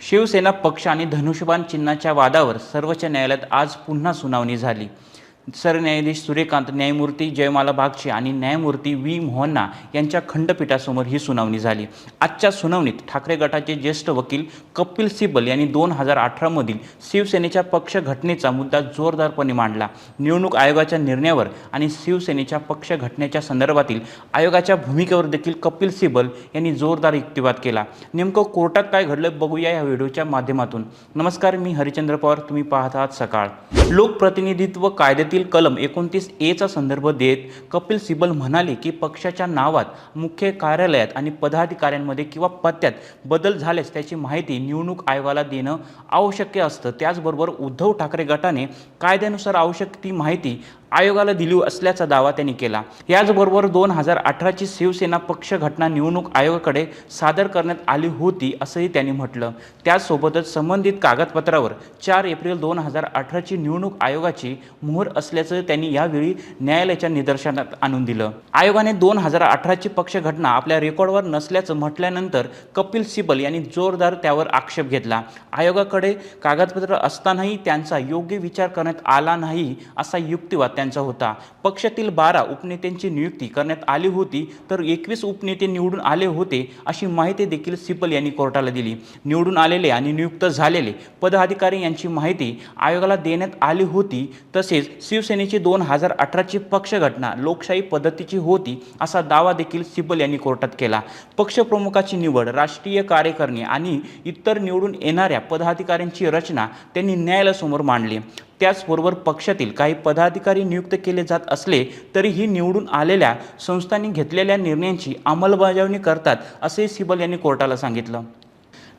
शिवसेना पक्ष आणि धनुष्यबाण चिन्हाच्या वादावर सर्वोच्च न्यायालयात आज पुन्हा सुनावणी झाली। सरन्यायाधीश सूर्यकांत, न्यायमूर्ती जयमाला बागची आणि न्यायमूर्ती व्ही मोहन्ना यांच्या खंडपीठासमोर ही सुनावणी झाली। आजच्या सुनावणीत ठाकरे गटाचे ज्येष्ठ वकील कपिल सिब्बल यांनी 2018 मधील शिवसेनेच्या पक्ष घटनेचा मुद्दा जोरदारपणे मांडला। निवडणूक आयोगाच्या निर्णयावर आणि शिवसेनेच्या पक्ष घटनेच्या संदर्भातील आयोगाच्या भूमिकेवर देखील कपिल सिब्बल यांनी जोरदार युक्तिवाद केला। नेमकं कोर्टात काय घडलं बघूया या व्हिडिओच्या माध्यमातून। नमस्कार, मी हरिचंद्र पवार, तुम्ही पाहत आहात सकाळ। लोकप्रतिनिधित्व कायद्यातील कलम 29A चा संदर्भ देत कपिल सिब्बल म्हणाले की पक्षाच्या नावात, मुख्य कार्यालयात आणि पदाधिकाऱ्यांमध्ये किंवा पत्त्यात बदल झाल्यास त्याची माहिती निवडणूक आयोगाला देणं आवश्यक असतं। त्याचबरोबर उद्धव ठाकरे गटाने कायद्यानुसार आवश्यक ती माहिती आयोगाला दिली असल्याचा दावा त्यांनी केला। याचबरोबर 2018 ची शिवसेना पक्ष घटना निवडणूक आयोगाकडे सादर करण्यात आली होती असंही त्यांनी म्हटलं। त्यासोबतच संबंधित कागदपत्रावर 4 एप्रिल 2018 ची निवडणूक आयोगाची मोहर असल्याचं त्यांनी यावेळी न्यायालयाच्या निदर्शनात आणून दिलं। आयोगाने 2018 ची पक्ष घटना आपल्या रेकॉर्डवर नसल्याचं म्हटल्यानंतर कपिल सिब्बल यांनी जोरदार त्यावर आक्षेप घेतला। आयोगाकडे कागदपत्र असतानाही त्यांचा योग्य विचार करण्यात आला नाही असा युक्तिवाद त्यांचा होता। पक्षातील 12 उपनेत्यांची नियुक्ती करण्यात आली होती तर 21 उपनेते निवडून आले होते अशी माहिती देखील सिब्बल यांनी कोर्टाला दिली। निवडून आलेले आणि नियुक्त झालेले पदाधिकारी यांची माहिती आयोगाला देण्यात आली होती। तसेच शिवसेनेची 2018 ची पक्ष घटना लोकशाही पद्धतीची होती असा दावा देखील सिब्बल यांनी कोर्टात केला। पक्षप्रमुखाची निवड, राष्ट्रीय कार्यकारिणी आणि इतर निवडून येणाऱ्या पदाधिकाऱ्यांची रचना त्यांनी न्यायालयासमोर मांडली। त्याचबरोबर पक्षातील काही पदाधिकारी नियुक्त केले जात असले तरीही निवडून आलेल्या संस्थांनी घेतलेल्या निर्णयांची अंमलबजावणी करतात असे सिब्बल यांनी कोर्टाला सांगितलं।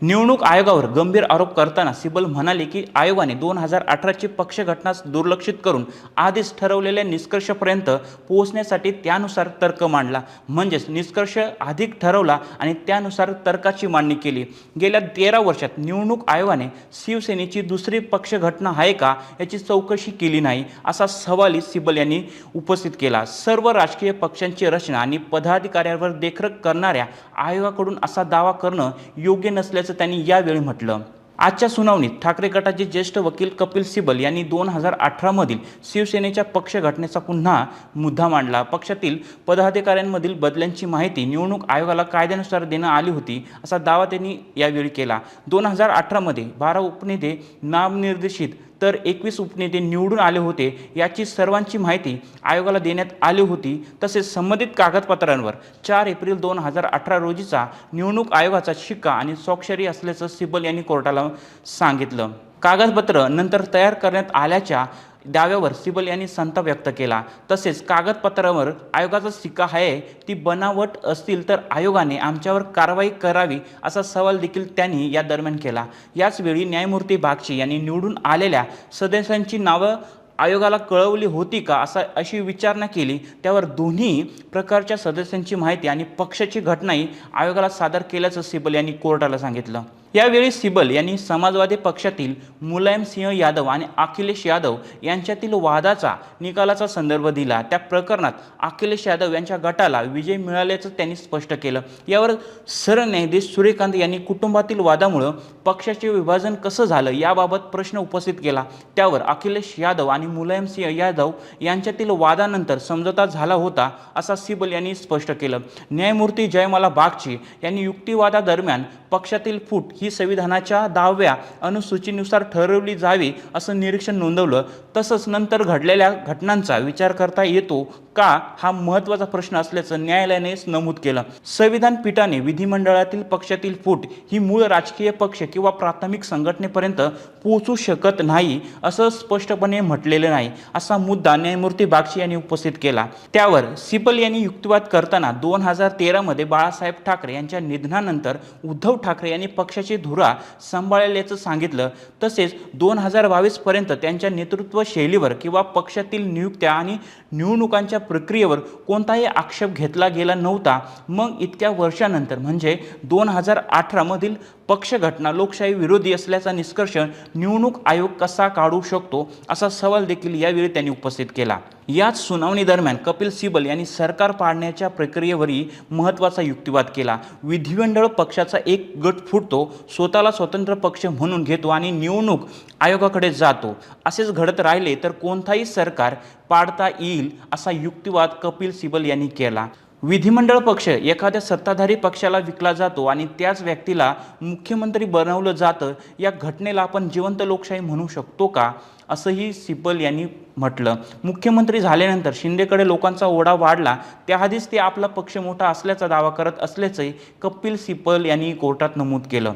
निवडणूक आयोगावर गंभीर आरोप करताना सिब्बल म्हणाले की आयोगाने 2018 ची पक्ष घटना दुर्लक्षित करून आधीच ठरवलेल्या निष्कर्षापर्यंत पोहोचण्यासाठी त्यानुसार तर्क मांडला, म्हणजेच निष्कर्ष अधिक ठरवला आणि त्यानुसार तर्काची मांडणी केली। गेल्या 13 वर्षात निवडणूक आयोगाने शिवसेनेची दुसरी पक्ष घटना आहे का याची चौकशी केली नाही असा सवालही सिब्बल यांनी उपस्थित केला। सर्व राजकीय पक्षांची रचना आणि पदाधिकाऱ्यांवर देखरेख करणाऱ्या आयोगाकडून असा दावा करणं योग्य नसल्याचं त्यांनी यावेळी म्हटलं। आजच्या सुनावणीत ठाकरे गटाचे ज्येष्ठ वकील कपिल सिब्बल यांनी 2018 मधील शिवसेनेच्या पक्ष घटनेचा पुन्हा मुद्दा मांडला। पक्षातील पदाधिकाऱ्यांमधील बदल्यांची माहिती निवडणूक आयोगाला कायद्यानुसार देण्यात आली होती असा दावा त्यांनी यावेळी केला। 2018 मध्ये 12 उपनेते नामनिर्देशित तर 21 उपनेते निवडून आले होते याची सर्वांची माहिती आयोगाला देण्यात आली होती। तसेच संबंधित कागदपत्रांवर 4 एप्रिल 2018 रोजीचा निवडणूक आयोगाचा शिक्का आणि स्वाक्षरी असल्याचं सिब्बल यांनी कोर्टाला सांगितलं। कागदपत्र नंतर तयार करण्यात आल्याच्या दाव्यावर सिब्बल यांनी संताप व्यक्त केला। तसेच कागदपत्रावर आयोगाचा शिक्का आहे ती बनावट असतील तर आयोगाने आमच्यावर कारवाई करावी असा सवाल देखील त्यांनी या दरम्यान केला। याच वेळी न्यायमूर्ती बागची यांनी निवडून आलेल्या सदस्यांची नावं आयोगाला कळवली होती का अशी विचारणा केली। त्यावर दोन्ही प्रकारच्या सदस्यांची माहिती आणि पक्षाची घटनाही आयोगाला सादर केल्याचं सिब्बल यांनी कोर्टाला सांगितलं। यावेळी सिब्बल यांनी समाजवादी पक्षातील मुलायम सिंह यादव आणि अखिलेश यादव यांच्यातील वादाचा निकालाचा संदर्भ दिला। त्या प्रकरणात अखिलेश यादव यांच्या गटाला विजय मिळाल्याचं त्यांनी स्पष्ट केलं। यावर सरन्यायाधीश सूर्यकांत यांनी कुटुंबातील वादामुळे पक्षाचे विभाजन कसं झालं याबाबत प्रश्न उपस्थित केला। त्यावर अखिलेश यादव आणि मुलायम सिंह यादव यांच्यातील वादानंतर समझोता झाला होता असा सिब्बल यांनी स्पष्ट केलं। न्यायमूर्ती जयमाला बागची यांनी युक्तिवादादरम्यान पक्षातील फूट ही संविधानाच्या 10व्या अनुसूचीनुसार ठरवली जावी असं निरीक्षण नोंदवलं। तसंच नंतर घडलेल्या घटनांचा विचार करता येतो का हा महत्त्वाचा प्रश्न असल्याचं न्यायालयाने नमूद केलं। संविधान पीठाने विधिमंडळातील पक्षातील फूट ही मूळ राजकीय पक्ष किंवा प्राथमिक संघटनेपर्यंत पोहोचू शकत नाही असं स्पष्टपणे म्हटलेलं नाही असा मुद्दा न्यायमूर्ती बागची यांनी उपस्थित केला। त्यावर सिब्बल यांनी युक्तिवाद करताना 2013 मध्ये बाळासाहेब ठाकरे यांच्या निधनानंतर उद्धव ठाकरे यांनी पक्षाची धुरा सांभाळल्याचं सांगितलं। तसेच 2022 पर्यंत त्यांच्या नेतृत्व शैलीवर किंवा पक्षातील नियुक्त्या आणि निवडणुकांच्या प्रक्रियेवर कोणताही आक्षेप घेतला गेला नव्हता। मग इतक्या वर्षानंतर म्हणजे 2018 मधील पक्ष घटना लोकशाही विरोधी असल्याचा निष्कर्ष निवडणूक आयोग कसा काढू शकतो असा सवाल देखील यावेळी त्यांनी उपस्थित केला। याच सुनावणी दरम्यान कपिल सिब्बल यांनी सरकार पाडण्याच्या प्रक्रियेवरही महत्त्वाचा युक्तिवाद केला। विधिमंडळ पक्षाचा एक गट फुटतो, स्वतःला स्वतंत्र पक्ष म्हणून घेतो आणि निवडणूक आयोगाकडे जातो। असेच घडत राहिले तर कोणताही सरकार पाडता येईल असा युक्तिवाद कपिल सिब्बल यांनी केला। विधिमंडळ पक्ष एखाद्या सत्ताधारी पक्षाला विकला जातो आणि त्याच व्यक्तीला मुख्यमंत्री बनवलं जातं। या घटनेला आपण जिवंत लोकशाही म्हणू शकतो का, असंही सिब्बल यांनी म्हटलं। मुख्यमंत्री झाल्यानंतर शिंदेकडे लोकांचा ओढा वाढला, त्याआधीच ते आपला पक्ष मोठा असल्याचा दावा करत असल्याचंही कपिल सिब्बल यांनी कोर्टात नमूद केलं।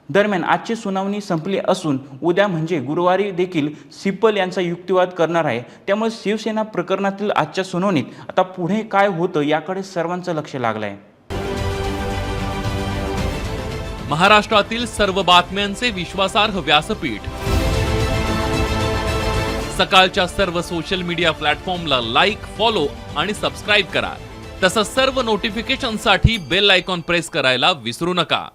दरम्यान आजची सुनावणी संपली असून उद्या म्हणजे गुरुवारी देखील सिब्बल यांचा युक्तिवाद करणार आहे। त्यामुळे शिवसेना प्रकरणातील आजच्या सुनावणीत आता पुढे काय होतं याकडे सर्वांचं लक्ष लागलं आहे। महाराष्ट्रातील सर्व बातम्यांचे विश्वासार्ह व्यासपीठ सकाळच्या सर्व सोशल मीडिया प्लॅटफॉर्मला लाईक, फॉलो आणि सबस्क्राईब करा। तसंच सर्व नोटिफिकेशनसाठी बेल आयकॉन प्रेस करायला विसरू नका।